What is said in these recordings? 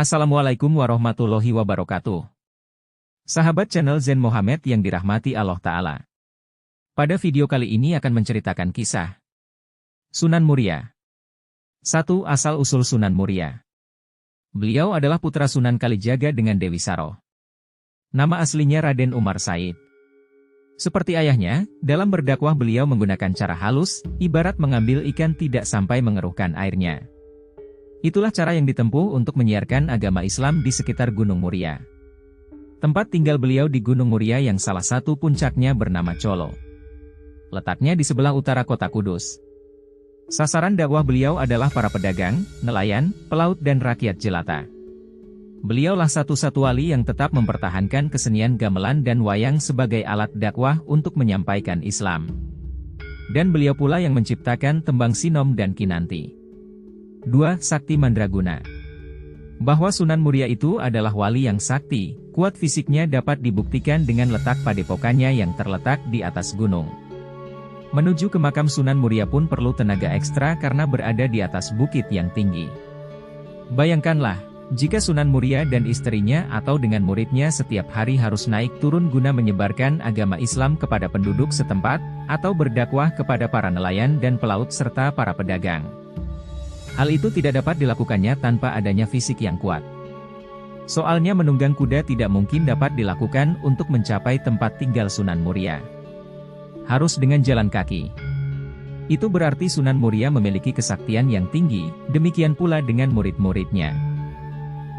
Assalamualaikum warahmatullahi wabarakatuh. Sahabat channel Zen Mohammed yang dirahmati Allah Ta'ala. Pada video kali ini akan menceritakan kisah Sunan Muria. 1. Asal-usul Sunan Muria. Beliau adalah putra Sunan Kalijaga dengan Dewi Saro. Nama aslinya Raden Umar Said. Seperti ayahnya, dalam berdakwah beliau menggunakan cara halus, ibarat mengambil ikan tidak sampai mengeruhkan airnya. Itulah cara yang ditempuh untuk menyiarkan agama Islam di sekitar Gunung Muria. Tempat tinggal beliau di Gunung Muria yang salah satu puncaknya bernama Colo. Letaknya di sebelah utara kota Kudus. Sasaran dakwah beliau adalah para pedagang, nelayan, pelaut dan rakyat jelata. Beliaulah satu-satu wali yang tetap mempertahankan kesenian gamelan dan wayang sebagai alat dakwah untuk menyampaikan Islam. Dan beliau pula yang menciptakan tembang sinom dan kinanti. 2. Sakti Mandraguna. Bahwa Sunan Muria itu adalah wali yang sakti, kuat fisiknya dapat dibuktikan dengan letak padepokannya yang terletak di atas gunung. Menuju ke makam Sunan Muria pun perlu tenaga ekstra karena berada di atas bukit yang tinggi. Bayangkanlah, jika Sunan Muria dan istrinya atau dengan muridnya setiap hari harus naik turun guna menyebarkan agama Islam kepada penduduk setempat, atau berdakwah kepada para nelayan dan pelaut serta para pedagang. Hal itu tidak dapat dilakukannya tanpa adanya fisik yang kuat. Soalnya menunggang kuda tidak mungkin dapat dilakukan untuk mencapai tempat tinggal Sunan Muria. Harus dengan jalan kaki. Itu berarti Sunan Muria memiliki kesaktian yang tinggi, demikian pula dengan murid-muridnya.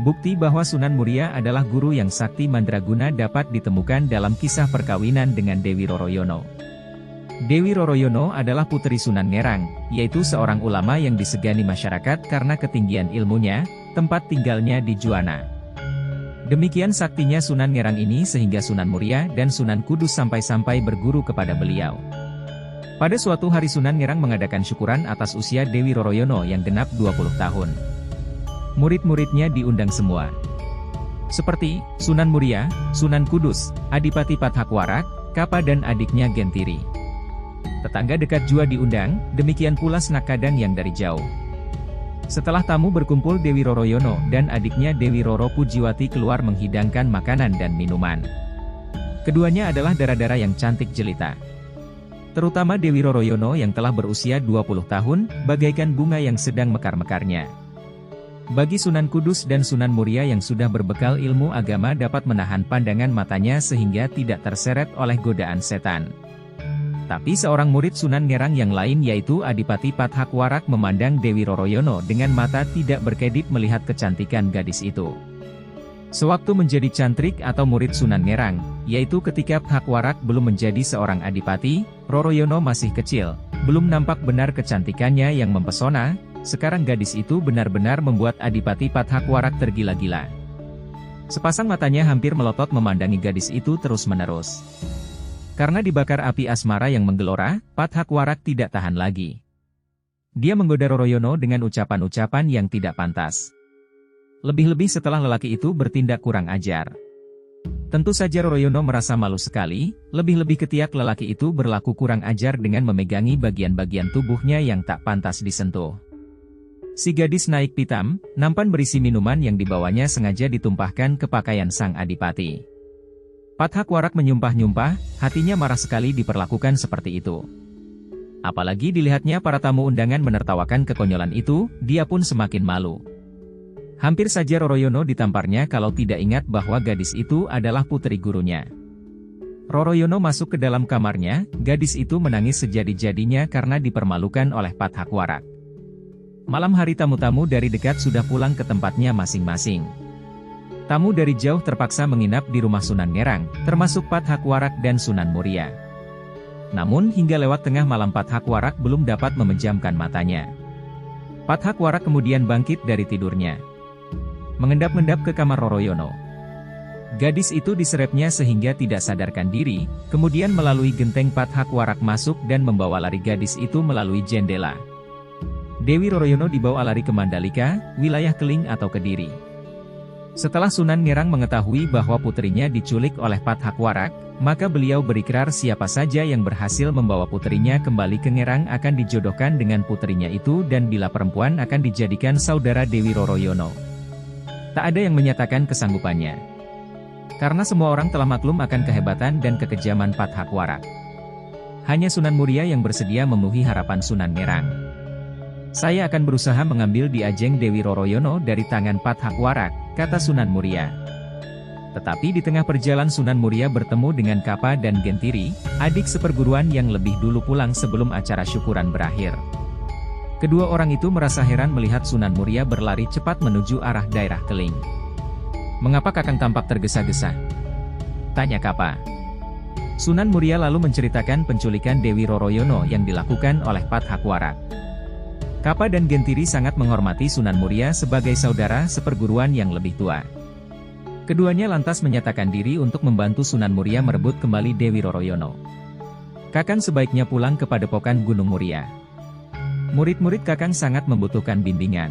Bukti bahwa Sunan Muria adalah guru yang sakti mandraguna dapat ditemukan dalam kisah perkawinan dengan Dewi Roroyono. Dewi Roroyono adalah putri Sunan Ngerang, yaitu seorang ulama yang disegani masyarakat karena ketinggian ilmunya, tempat tinggalnya di Juwana. Demikian saktinya Sunan Ngerang ini sehingga Sunan Muria dan Sunan Kudus sampai-sampai berguru kepada beliau. Pada suatu hari Sunan Ngerang mengadakan syukuran atas usia Dewi Roroyono yang genap 20 tahun. Murid-muridnya diundang semua. Seperti Sunan Muria, Sunan Kudus, Adipati Pathakwarak, Kapa dan adiknya Gentiri. Tetangga dekat juga diundang, demikian pula Senak Kadang yang dari jauh. Setelah tamu berkumpul, Dewi Roroyono dan adiknya Dewi Roro Pujiwati keluar menghidangkan makanan dan minuman. Keduanya adalah dara-dara yang cantik jelita. Terutama Dewi Roroyono yang telah berusia 20 tahun, bagaikan bunga yang sedang mekar-mekarnya. Bagi Sunan Kudus dan Sunan Muria yang sudah berbekal ilmu agama dapat menahan pandangan matanya sehingga tidak terseret oleh godaan setan. Tapi seorang murid Sunan Ngerang yang lain yaitu Adipati Pathakwarak memandang Dewi Roroyono dengan mata tidak berkedip melihat kecantikan gadis itu. Sewaktu menjadi cantrik atau murid Sunan Ngerang, yaitu ketika Pathakwarak belum menjadi seorang adipati, Roroyono masih kecil, belum nampak benar kecantikannya yang mempesona, sekarang gadis itu benar-benar membuat Adipati Pathakwarak tergila-gila. Sepasang matanya hampir melotot memandangi gadis itu terus-menerus. Karena dibakar api asmara yang menggelora, Pathakwarak tidak tahan lagi. Dia menggoda Roroyono dengan ucapan-ucapan yang tidak pantas. Lebih-lebih setelah lelaki itu bertindak kurang ajar. Tentu saja Roroyono merasa malu sekali, lebih-lebih ketika lelaki itu berlaku kurang ajar dengan memegangi bagian-bagian tubuhnya yang tak pantas disentuh. Si gadis naik pitam, nampan berisi minuman yang dibawanya sengaja ditumpahkan ke pakaian sang adipati. Pathakwarak menyumpah-nyumpah, hatinya marah sekali diperlakukan seperti itu. Apalagi dilihatnya para tamu undangan menertawakan kekonyolan itu, dia pun semakin malu. Hampir saja Roroyono ditamparnya kalau tidak ingat bahwa gadis itu adalah putri gurunya. Roroyono masuk ke dalam kamarnya, gadis itu menangis sejadi-jadinya karena dipermalukan oleh Pathakwarak. Malam hari tamu-tamu dari dekat sudah pulang ke tempatnya masing-masing. Tamu dari jauh terpaksa menginap di rumah Sunan Ngerang, termasuk Pathakwarak dan Sunan Muria. Namun hingga lewat tengah malam Pathakwarak belum dapat memejamkan matanya. Pathakwarak kemudian bangkit dari tidurnya. Mengendap-endap ke kamar Roroyono. Gadis itu diserepnya sehingga tidak sadarkan diri, kemudian melalui genteng Pathakwarak masuk dan membawa lari gadis itu melalui jendela. Dewi Roroyono dibawa lari ke Mandalika, wilayah Keling atau Kediri. Setelah Sunan Ngerang mengetahui bahwa putrinya diculik oleh Pathakwarak, maka beliau berikrar siapa saja yang berhasil membawa putrinya kembali ke Ngerang akan dijodohkan dengan putrinya itu dan bila perempuan akan dijadikan saudara Dewi Roroyono. Tak ada yang menyatakan kesanggupannya. Karena semua orang telah maklum akan kehebatan dan kekejaman Pathakwarak. Hanya Sunan Muria yang bersedia memenuhi harapan Sunan Ngerang. Saya akan berusaha mengambil di Ajeng Dewi Roroyono dari tangan Pathakwarak, kata Sunan Muria. Tetapi di tengah perjalanan Sunan Muria bertemu dengan Kapa dan Gentiri, adik seperguruan yang lebih dulu pulang sebelum acara syukuran berakhir. Kedua orang itu merasa heran melihat Sunan Muria berlari cepat menuju arah daerah Keling. "Mengapa Kakang tampak tergesa-gesa?" tanya Kapa. Sunan Muria lalu menceritakan penculikan Dewi Roroyono yang dilakukan oleh Pathakwarak. Kapa dan Gentiri sangat menghormati Sunan Muria sebagai saudara seperguruan yang lebih tua. Keduanya lantas menyatakan diri untuk membantu Sunan Muria merebut kembali Dewi Roroyono. "Kakang sebaiknya pulang ke Padepokan Gunung Muria. Murid-murid Kakang sangat membutuhkan bimbingan.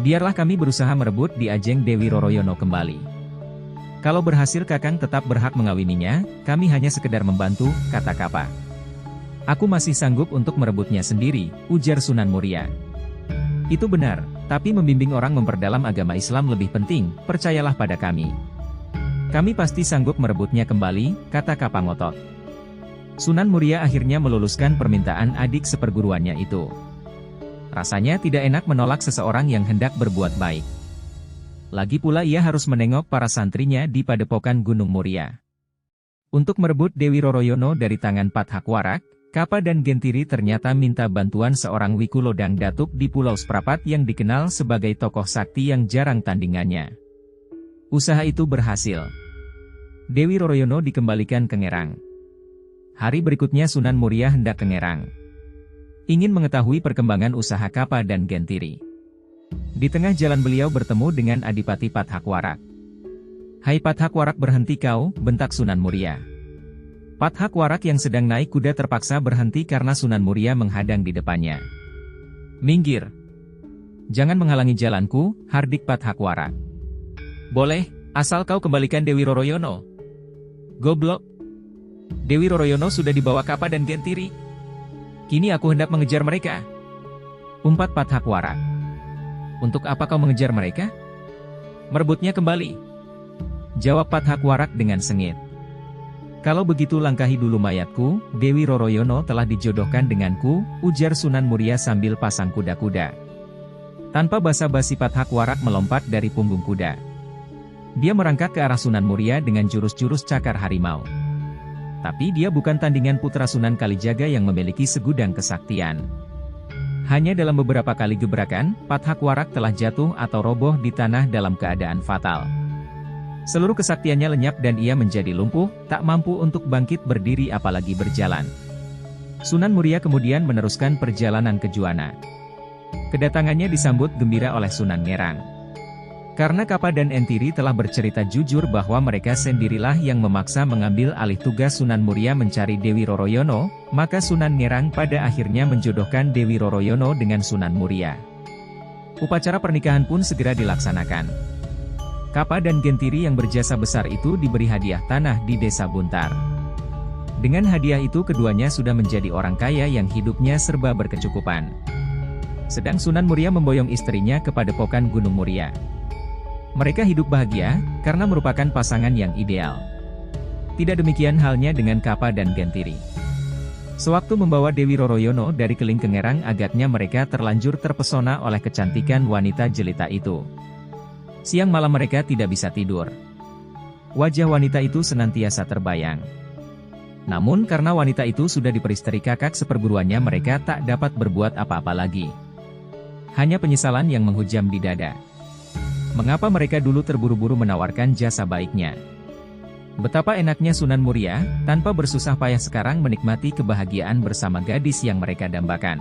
Biarlah kami berusaha merebut di Ajeng Dewi Roroyono kembali. Kalau berhasil Kakang tetap berhak mengawininya, kami hanya sekedar membantu," kata Kapa. "Aku masih sanggup untuk merebutnya sendiri," ujar Sunan Muria. "Itu benar, tapi membimbing orang memperdalam agama Islam lebih penting, percayalah pada kami. Kami pasti sanggup merebutnya kembali," kata Kapa ngotot. Sunan Muria akhirnya meluluskan permintaan adik seperguruannya itu. Rasanya tidak enak menolak seseorang yang hendak berbuat baik. Lagi pula ia harus menengok para santrinya di Padepokan Gunung Muria. Untuk merebut Dewi Roroyono dari tangan Pathakwarak, Kapa dan Gentiri ternyata minta bantuan seorang Wikulodang Datuk di Pulau Seprapat yang dikenal sebagai tokoh sakti yang jarang tandingannya. Usaha itu berhasil. Dewi Roroyono dikembalikan ke Ngerang. Hari berikutnya Sunan Muria hendak ke Ngerang. Ingin mengetahui perkembangan usaha Kapa dan Gentiri. Di tengah jalan beliau bertemu dengan Adipati Pathakwarak. "Hai Pathakwarak, berhenti kau," bentak Sunan Muria. Pathakwarak yang sedang naik kuda terpaksa berhenti karena Sunan Muria menghadang di depannya. "Minggir. Jangan menghalangi jalanku," hardik Pathakwarak. "Boleh, asal kau kembalikan Dewi Roroyono." "Goblok. Dewi Roroyono sudah dibawa Kapa dan Gentiri. Kini aku hendak mengejar mereka," umpat Pathakwarak. "Untuk apa kau mengejar mereka?" "Merebutnya kembali," jawab Pathakwarak dengan sengit. "Kalau begitu langkahi dulu mayatku, Dewi Roroyono telah dijodohkan denganku," ujar Sunan Muria sambil pasang kuda-kuda. Tanpa basa-basi Pathakwarak melompat dari punggung kuda. Dia merangkak ke arah Sunan Muria dengan jurus-jurus cakar harimau. Tapi dia bukan tandingan putra Sunan Kalijaga yang memiliki segudang kesaktian. Hanya dalam beberapa kali gebrakan, Pathakwarak telah jatuh atau roboh di tanah dalam keadaan fatal. Seluruh kesaktiannya lenyap dan ia menjadi lumpuh, tak mampu untuk bangkit berdiri apalagi berjalan. Sunan Muria kemudian meneruskan perjalanan ke Juwana. Kedatangannya disambut gembira oleh Sunan Ngerang. Karena Kapa dan Entiri telah bercerita jujur bahwa mereka sendirilah yang memaksa mengambil alih tugas Sunan Muria mencari Dewi Roroyono, maka Sunan Ngerang pada akhirnya menjodohkan Dewi Roroyono dengan Sunan Muria. Upacara pernikahan pun segera dilaksanakan. Kapa dan Gentiri yang berjasa besar itu diberi hadiah tanah di Desa Buntar. Dengan hadiah itu keduanya sudah menjadi orang kaya yang hidupnya serba berkecukupan. Sedang Sunan Muria memboyong istrinya ke Padepokan Gunung Muria. Mereka hidup bahagia, karena merupakan pasangan yang ideal. Tidak demikian halnya dengan Kapa dan Gentiri. Sewaktu membawa Dewi Roroyono dari Keling ke Ngerang, agaknya mereka terlanjur terpesona oleh kecantikan wanita jelita itu. Siang malam mereka tidak bisa tidur. Wajah wanita itu senantiasa terbayang. Namun karena wanita itu sudah diperistri kakak seperguruannya, mereka tak dapat berbuat apa-apa lagi. Hanya penyesalan yang menghujam di dada. Mengapa mereka dulu terburu-buru menawarkan jasa baiknya? Betapa enaknya Sunan Muria, tanpa bersusah payah sekarang menikmati kebahagiaan bersama gadis yang mereka dambakan.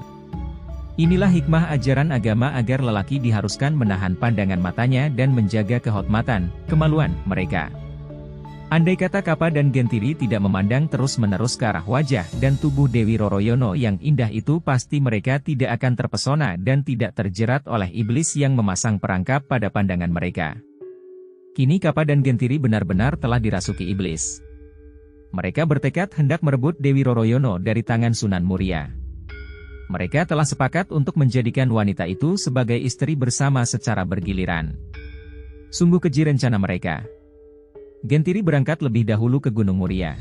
Inilah hikmah ajaran agama agar lelaki diharuskan menahan pandangan matanya dan menjaga kehormatan, kemaluan mereka. Andai kata Kapa dan Gentiri tidak memandang terus-menerus ke arah wajah dan tubuh Dewi Roroyono yang indah itu, pasti mereka tidak akan terpesona dan tidak terjerat oleh iblis yang memasang perangkap pada pandangan mereka. Kini Kapa dan Gentiri benar-benar telah dirasuki iblis. Mereka bertekad hendak merebut Dewi Roroyono dari tangan Sunan Muria. Mereka telah sepakat untuk menjadikan wanita itu sebagai istri bersama secara bergiliran. Sungguh keji rencana mereka. Gentiri berangkat lebih dahulu ke Gunung Muria.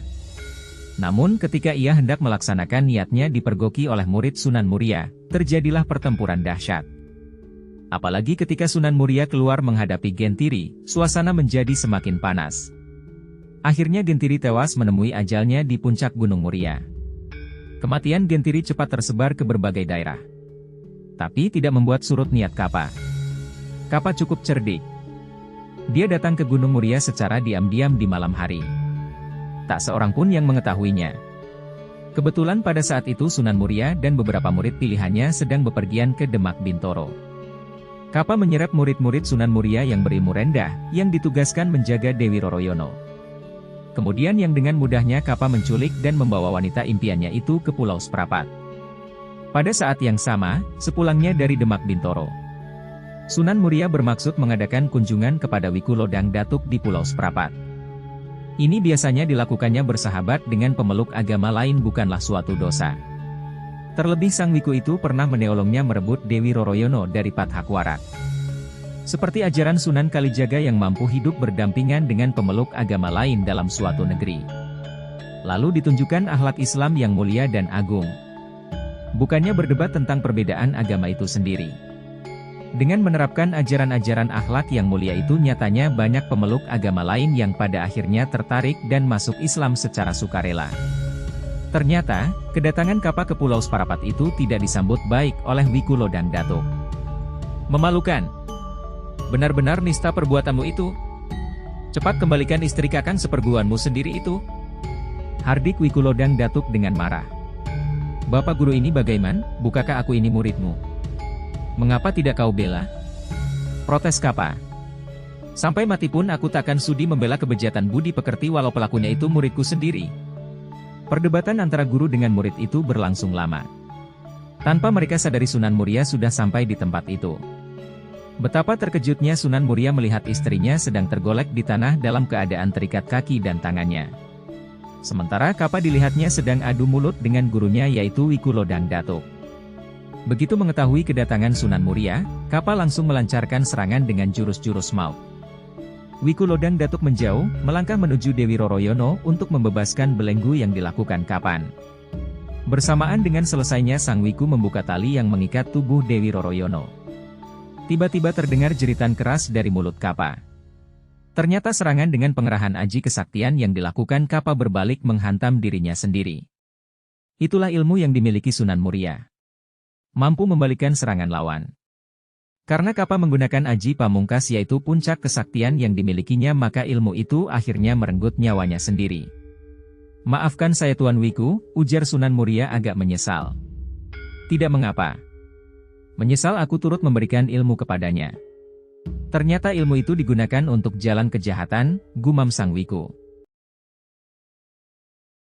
Namun ketika ia hendak melaksanakan niatnya dipergoki oleh murid Sunan Muria, terjadilah pertempuran dahsyat. Apalagi ketika Sunan Muria keluar menghadapi Gentiri, suasana menjadi semakin panas. Akhirnya Gentiri tewas menemui ajalnya di puncak Gunung Muria. Kematian Gentiri cepat tersebar ke berbagai daerah. Tapi tidak membuat surut niat Kapa. Kapa cukup cerdik. Dia datang ke Gunung Muria secara diam-diam di malam hari. Tak seorang pun yang mengetahuinya. Kebetulan pada saat itu Sunan Muria dan beberapa murid pilihannya sedang bepergian ke Demak Bintoro. Kapa menyerap murid-murid Sunan Muria yang berilmu rendah, yang ditugaskan menjaga Dewi Roroyono. Kemudian yang dengan mudahnya Kapa menculik dan membawa wanita impiannya itu ke Pulau Seprapat. Pada saat yang sama, sepulangnya dari Demak Bintoro, Sunan Muria bermaksud mengadakan kunjungan kepada Wiku Lodang Datuk di Pulau Seprapat. Ini biasanya dilakukannya bersahabat dengan pemeluk agama lain bukanlah suatu dosa. Terlebih sang Wiku itu pernah menolongnya merebut Dewi Roroyono dari Pathakwarak. Seperti ajaran Sunan Kalijaga yang mampu hidup berdampingan dengan pemeluk agama lain dalam suatu negeri. Lalu ditunjukkan akhlak Islam yang mulia dan agung. Bukannya berdebat tentang perbedaan agama itu sendiri. Dengan menerapkan ajaran-ajaran akhlak yang mulia itu nyatanya banyak pemeluk agama lain yang pada akhirnya tertarik dan masuk Islam secara sukarela. Ternyata, kedatangan Kapa ke Pulau Seprapat itu tidak disambut baik oleh Wiku Lodang Datuk. Memalukan. Benar-benar nista perbuatanmu itu. Cepat kembalikan istri kakang seperguruanmu sendiri itu. Hardik Wiku Lodang Datuk dengan marah. Bapak guru ini bagaimana? Bukankah aku ini muridmu? Mengapa tidak kau bela? Protes Kapa. Sampai mati pun aku takkan sudi membela kebejatan budi pekerti walau pelakunya itu muridku sendiri. Perdebatan antara guru dengan murid itu berlangsung lama. Tanpa mereka sadari Sunan Muria sudah sampai di tempat itu. Betapa terkejutnya Sunan Muria melihat istrinya sedang tergolek di tanah dalam keadaan terikat kaki dan tangannya. Sementara Kapa dilihatnya sedang adu mulut dengan gurunya yaitu Wiku Lodang Datuk. Begitu mengetahui kedatangan Sunan Muria, Kapa langsung melancarkan serangan dengan jurus-jurus maut. Wiku Lodang Datuk menjauh, melangkah menuju Dewi Roroyono untuk membebaskan belenggu yang dilakukan Kapan. Bersamaan dengan selesainya sang Wiku membuka tali yang mengikat tubuh Dewi Roroyono. Tiba-tiba terdengar jeritan keras dari mulut Kapa. Ternyata serangan dengan pengerahan aji kesaktian yang dilakukan Kapa berbalik menghantam dirinya sendiri. Itulah ilmu yang dimiliki Sunan Muria. Mampu membalikan serangan lawan. Karena Kapa menggunakan aji pamungkas yaitu puncak kesaktian yang dimilikinya maka ilmu itu akhirnya merenggut nyawanya sendiri. Maafkan saya Tuan Wiku, ujar Sunan Muria agak menyesal. Tidak mengapa. Menyesal aku turut memberikan ilmu kepadanya. Ternyata ilmu itu digunakan untuk jalan kejahatan, gumam sang Wiku.